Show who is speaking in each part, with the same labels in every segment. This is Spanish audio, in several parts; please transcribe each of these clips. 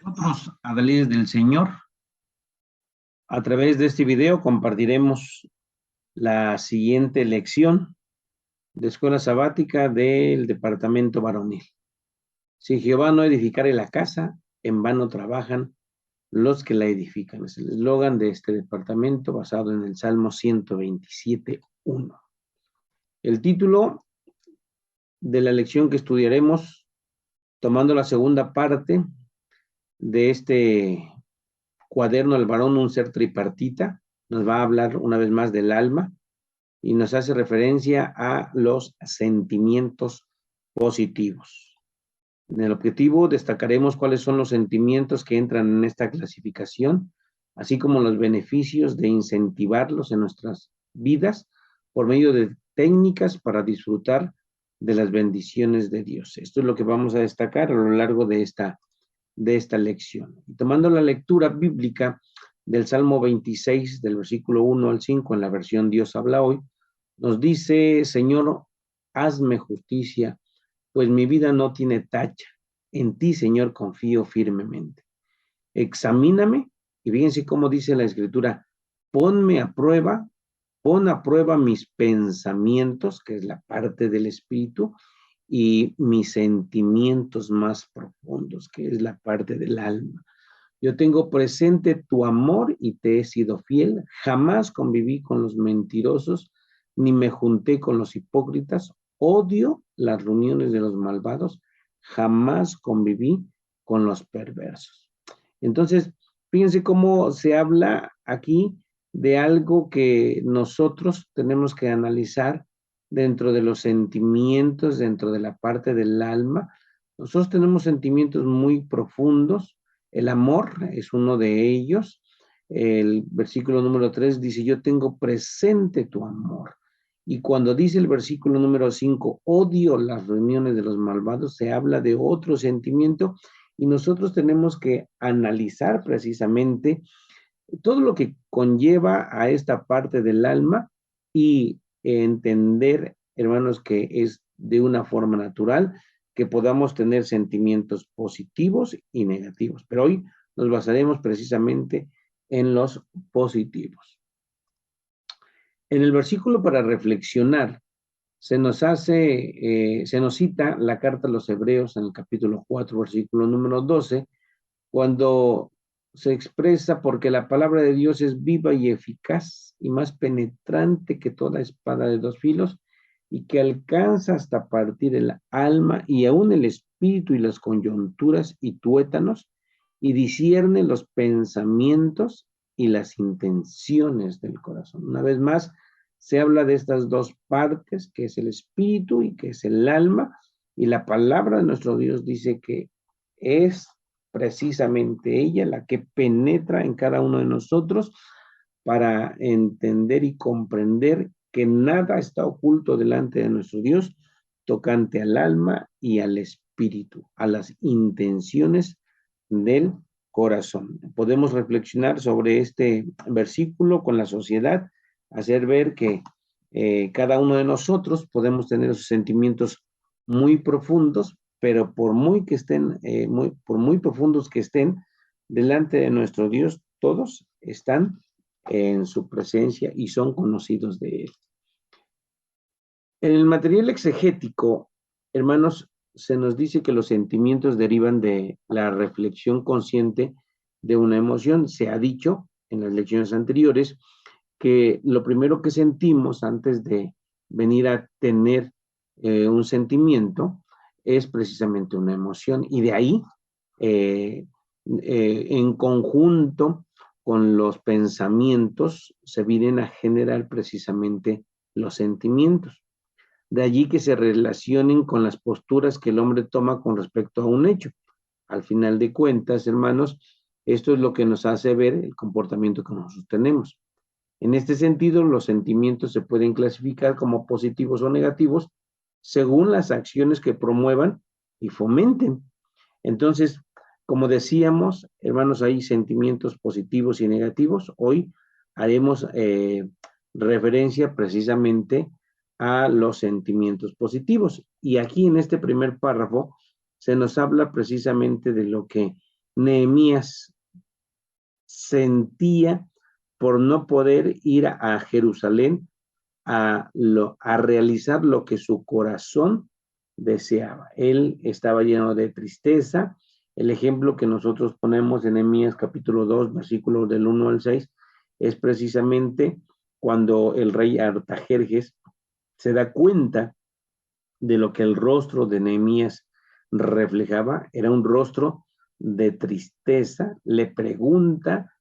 Speaker 1: Nosotros, adalides del Señor, a través de este video compartiremos la siguiente lección de escuela sabática del departamento varonil. Si Jehová no edificare la casa, en vano trabajan los que la edifican. Es el eslogan de este departamento basado en el Salmo 127:1. El título de la lección que estudiaremos, tomando la segunda parte de este cuaderno El varón, un ser tripartita, nos va a hablar una vez más del alma y nos hace referencia a los sentimientos positivos. En el objetivo destacaremos cuáles son los sentimientos que entran en esta clasificación, así como los beneficios de incentivarlos en nuestras vidas por medio de técnicas para disfrutar de las bendiciones de Dios. Esto es lo que vamos a destacar a lo largo de esta lección. Y tomando la lectura bíblica del Salmo 26, del versículo 1 al 5, en la versión Dios habla hoy, nos dice: Señor, hazme justicia, pues mi vida no tiene tacha. En ti, Señor, confío firmemente. Examíname, y fíjense cómo dice la Escritura: pon a prueba mis pensamientos, que es la parte del espíritu, y mis sentimientos más profundos, que es la parte del alma. Yo tengo presente tu amor y te he sido fiel. Jamás conviví con los mentirosos, ni me junté con los hipócritas. Odio las reuniones de los malvados. Jamás conviví con los perversos. Entonces, fíjense cómo se habla aquí de algo que nosotros tenemos que analizar dentro de los sentimientos, dentro de la parte del alma. Nosotros tenemos sentimientos muy profundos. El amor es uno de ellos. El versículo número 3 dice: yo tengo presente tu amor. Y cuando dice el versículo número 5, odio las reuniones de los malvados, se habla de otro sentimiento, y nosotros tenemos que analizar precisamente todo lo que conlleva a esta parte del alma y entender, hermanos, que es de una forma natural que podamos tener sentimientos positivos y negativos. Pero hoy nos basaremos precisamente en los positivos. En el versículo para reflexionar se nos cita la carta a los Hebreos en el capítulo 4, versículo número 12, cuando se expresa: porque la palabra de Dios es viva y eficaz y más penetrante que toda espada de dos filos, y que alcanza hasta partir el alma y aún el espíritu y las coyunturas y tuétanos, y discierne los pensamientos y las intenciones del corazón. Una vez más, se habla de estas dos partes, que es el espíritu y que es el alma, y la palabra de nuestro Dios dice que es precisamente ella la que penetra en cada uno de nosotros para entender y comprender que nada está oculto delante de nuestro Dios tocante al alma y al espíritu, a las intenciones del corazón. Podemos reflexionar sobre este versículo con la sociedad, hacer ver que cada uno de nosotros podemos tener esos sentimientos muy profundos, pero por muy profundos que estén, delante de nuestro Dios, todos están en su presencia y son conocidos de Él. En el material exegético, hermanos, se nos dice que los sentimientos derivan de la reflexión consciente de una emoción. Se ha dicho en las lecciones anteriores que lo primero que sentimos antes de venir a tener un sentimiento es precisamente una emoción, y de ahí, en conjunto con los pensamientos, se vienen a generar precisamente los sentimientos. De allí que se relacionen con las posturas que el hombre toma con respecto a un hecho. Al final de cuentas, hermanos, esto es lo que nos hace ver el comportamiento que nosotros tenemos. En este sentido, los sentimientos se pueden clasificar como positivos o negativos según las acciones que promuevan y fomenten. Entonces, como decíamos, hermanos, hay sentimientos positivos y negativos. Hoy haremos referencia precisamente a los sentimientos positivos. Y aquí en este primer párrafo se nos habla precisamente de lo que Nehemías sentía por no poder ir a Jerusalén a realizar lo que su corazón deseaba. Él estaba lleno de tristeza. El ejemplo que nosotros ponemos en Nehemías capítulo 2, versículos del 1 al 6, es precisamente cuando el rey Artajerjes se da cuenta de lo que el rostro de Nehemías reflejaba. Era un rostro de tristeza. Le pregunta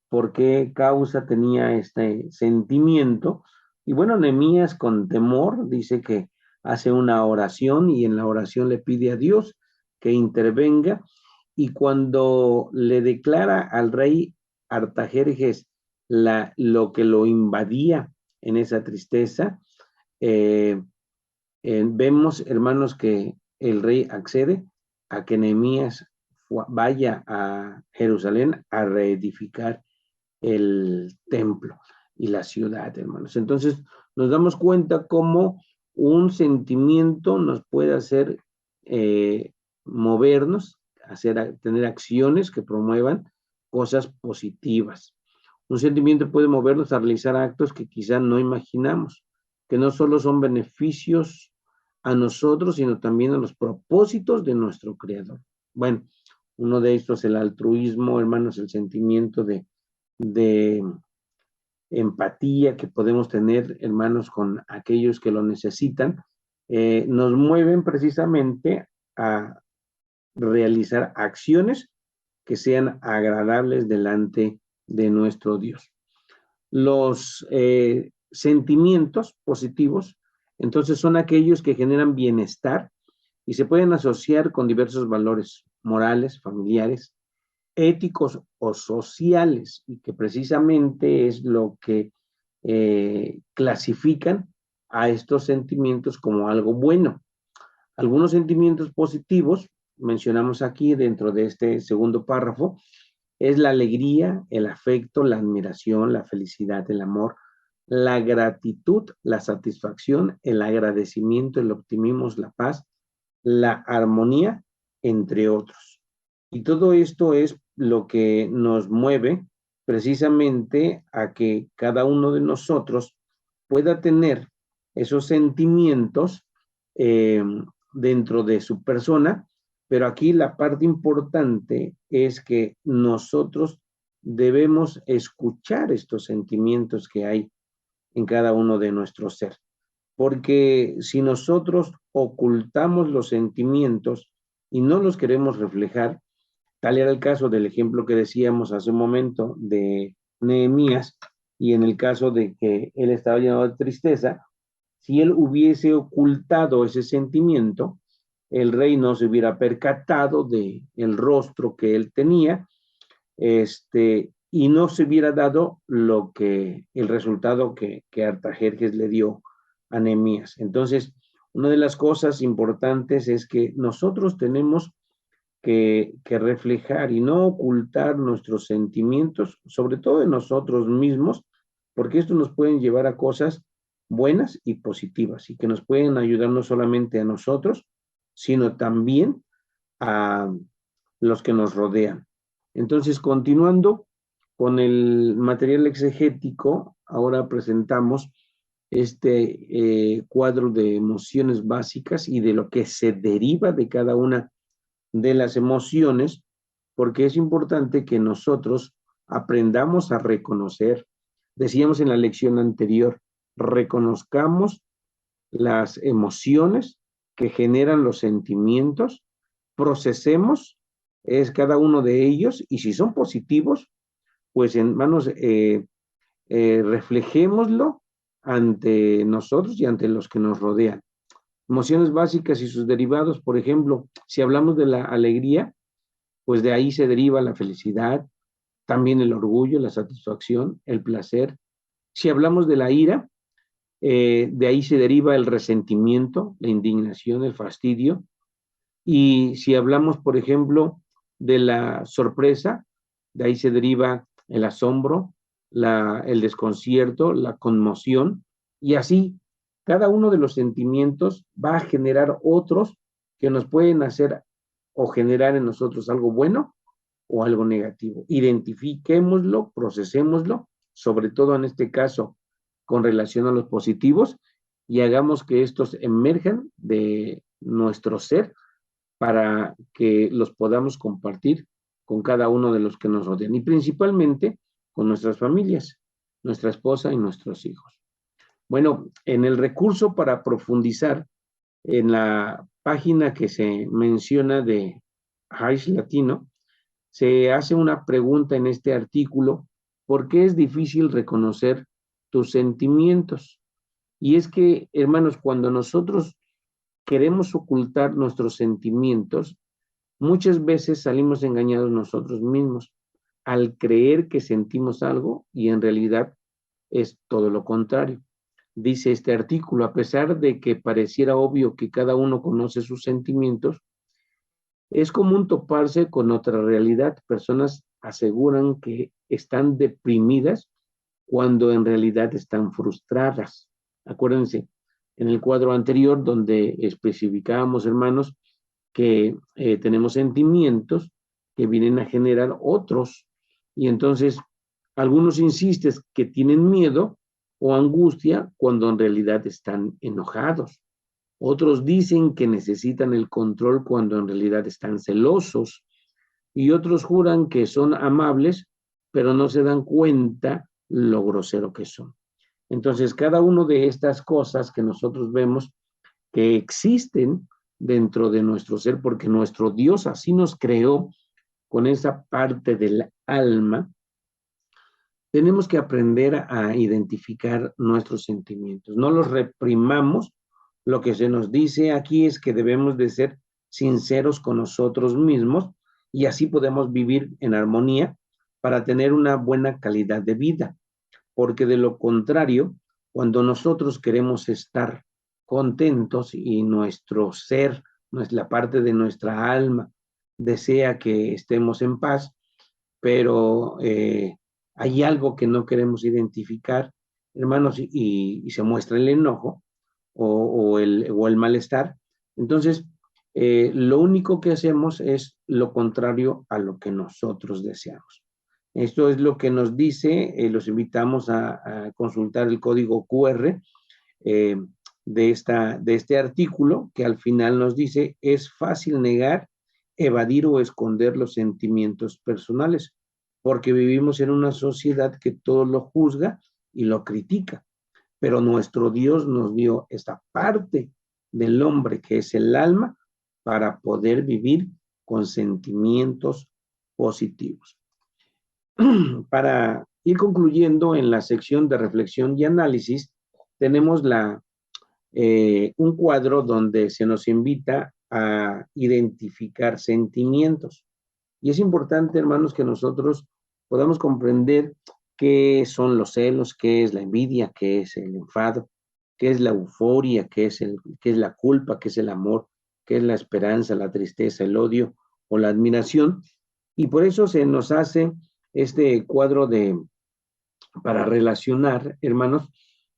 Speaker 1: por qué causa tenía este sentimiento. Y bueno, Nehemías con temor dice que hace una oración y en la oración le pide a Dios que intervenga. Y cuando le declara al rey Artajerjes lo que lo invadía en esa tristeza, eh, vemos, hermanos, que el rey accede a que Nehemías vaya a Jerusalén a reedificar el templo y la ciudad, hermanos. Entonces, nos damos cuenta cómo un sentimiento nos puede hacer movernos, tener acciones que promuevan cosas positivas. Un sentimiento puede movernos a realizar actos que quizá no imaginamos, que no solo son beneficios a nosotros, sino también a los propósitos de nuestro Creador. Bueno, uno de estos es el altruismo, hermanos, el sentimiento de empatía que podemos tener, hermanos, con aquellos que lo necesitan, nos mueven precisamente a realizar acciones que sean agradables delante de nuestro Dios. Los sentimientos positivos, entonces, son aquellos que generan bienestar y se pueden asociar con diversos valores morales, familiares, éticos o sociales, y que precisamente es lo que clasifican a estos sentimientos como algo bueno. Algunos sentimientos positivos, mencionamos aquí dentro de este segundo párrafo, es la alegría, el afecto, la admiración, la felicidad, el amor, la gratitud, la satisfacción, el agradecimiento, el optimismo, la paz, la armonía, entre otros. Y todo esto es lo que nos mueve precisamente a que cada uno de nosotros pueda tener esos sentimientos eh, dentro de su persona, pero aquí la parte importante es que nosotros debemos escuchar estos sentimientos que hay en cada uno de nuestros ser, porque si nosotros ocultamos los sentimientos y no los queremos reflejar, tal era el caso del ejemplo que decíamos hace un momento de Nehemías, y en el caso de que él estaba lleno de tristeza, si él hubiese ocultado ese sentimiento, el rey no se hubiera percatado de el rostro que él tenía, y no se hubiera dado el resultado que Artajerjes le dio a Nehemías. Entonces, una de las cosas importantes es que nosotros tenemos que reflejar y no ocultar nuestros sentimientos, sobre todo en nosotros mismos, porque esto nos pueden llevar a cosas buenas y positivas y que nos pueden ayudar no solamente a nosotros, sino también a los que nos rodean. Entonces, continuando con el material exegético, ahora presentamos este cuadro de emociones básicas y de lo que se deriva de cada una de las emociones, porque es importante que nosotros aprendamos a reconocer, decíamos en la lección anterior, reconozcamos las emociones que generan los sentimientos, procesemos es cada uno de ellos y si son positivos, pues hermanos, reflejémoslo ante nosotros y ante los que nos rodean. Emociones básicas y sus derivados, por ejemplo, si hablamos de la alegría, pues de ahí se deriva la felicidad, también el orgullo, la satisfacción, el placer. Si hablamos de la ira, de ahí se deriva el resentimiento, la indignación, el fastidio. Y si hablamos, por ejemplo, de la sorpresa, de ahí se deriva el asombro, el desconcierto, la conmoción, y así cada uno de los sentimientos va a generar otros que nos pueden hacer o generar en nosotros algo bueno o algo negativo. Identifiquémoslo, procesémoslo, sobre todo en este caso con relación a los positivos, y hagamos que estos emerjan de nuestro ser para que los podamos compartir con cada uno de los que nos rodean y principalmente con nuestras familias, nuestra esposa y nuestros hijos. Bueno, en el recurso para profundizar, en la página que se menciona de Hais Latino, se hace una pregunta en este artículo: ¿por qué es difícil reconocer tus sentimientos? Y es que, hermanos, cuando nosotros queremos ocultar nuestros sentimientos, muchas veces salimos engañados nosotros mismos al creer que sentimos algo y en realidad es todo lo contrario. Dice este artículo: a pesar de que pareciera obvio que cada uno conoce sus sentimientos, es común toparse con otra realidad. Personas aseguran que están deprimidas cuando en realidad están frustradas. Acuérdense, en el cuadro anterior donde especificábamos, hermanos, que tenemos sentimientos que vienen a generar otros. Y entonces, algunos insisten que tienen miedo o angustia cuando en realidad están enojados. Otros dicen que necesitan el control cuando en realidad están celosos. Y otros juran que son amables, pero no se dan cuenta lo grosero que son. Entonces, cada una de estas cosas que nosotros vemos que existen dentro de nuestro ser, porque nuestro Dios así nos creó con esa parte del alma, tenemos que aprender a identificar nuestros sentimientos. No los reprimamos. Lo que se nos dice aquí es que debemos de ser sinceros con nosotros mismos y así podemos vivir en armonía para tener una buena calidad de vida. Porque de lo contrario, cuando nosotros queremos estar contentos y nuestro ser, la parte de nuestra alma, desea que estemos en paz, pero hay algo que no queremos identificar, hermanos, y se muestra el enojo o el malestar. Entonces, lo único que hacemos es lo contrario a lo que nosotros deseamos. Esto es lo que nos dice, los invitamos a consultar el código QR de este artículo, que al final nos dice: es fácil negar, evadir o esconder los sentimientos personales, porque vivimos en una sociedad que todo lo juzga y lo critica. Pero nuestro Dios nos dio esta parte del hombre que es el alma para poder vivir con sentimientos positivos. Para ir concluyendo en la sección de reflexión y análisis, tenemos un cuadro donde se nos invita a identificar sentimientos. Y es importante, hermanos, que nosotros podamos comprender qué son los celos, qué es la envidia, qué es el enfado, qué es la euforia, qué es la culpa, qué es el amor, qué es la esperanza, la tristeza, el odio o la admiración. Y por eso se nos hace este cuadro para relacionar, hermanos,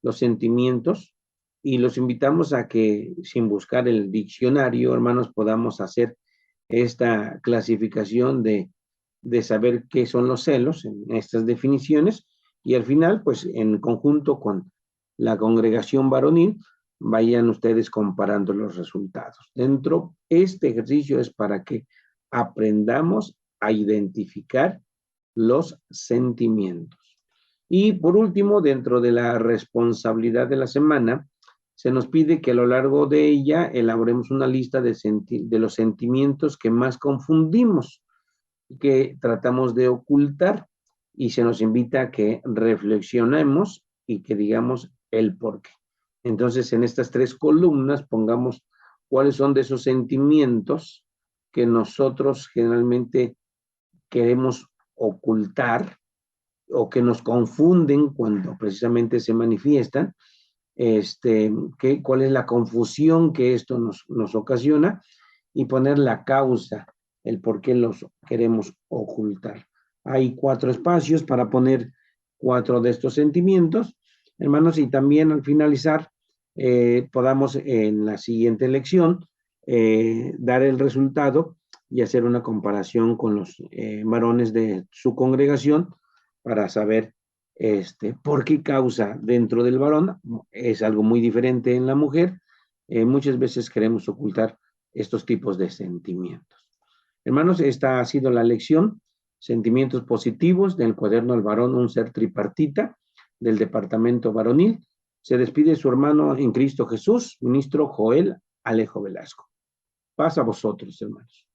Speaker 1: los sentimientos, y los invitamos a que, sin buscar el diccionario, hermanos, podamos hacer esta clasificación de saber qué son los celos en estas definiciones, y al final, pues en conjunto con la congregación varonil, vayan ustedes comparando los resultados. Este ejercicio es para que aprendamos a identificar los sentimientos. Y por último, dentro de la responsabilidad de la semana, se nos pide que a lo largo de ella elaboremos una lista de los sentimientos que más confundimos y que tratamos de ocultar, y se nos invita a que reflexionemos y que digamos el por qué. Entonces, en estas 3 columnas pongamos cuáles son de esos sentimientos que nosotros generalmente queremos ocultar o que nos confunden cuando precisamente se manifiestan, cuál es la confusión que esto nos ocasiona, y poner la causa, el por qué los queremos ocultar. Hay 4 espacios para poner 4 de estos sentimientos, hermanos, y también al finalizar podamos en la siguiente lección dar el resultado y hacer una comparación con los varones de su congregación para saber por qué causa dentro del varón es algo muy diferente en la mujer. Muchas veces queremos ocultar estos tipos de sentimientos. Hermanos, esta ha sido la lección, sentimientos positivos del cuaderno al varón, un ser tripartita del departamento varonil. Se despide su hermano en Cristo Jesús, ministro Joel Alejo Velasco. Paz a vosotros, hermanos.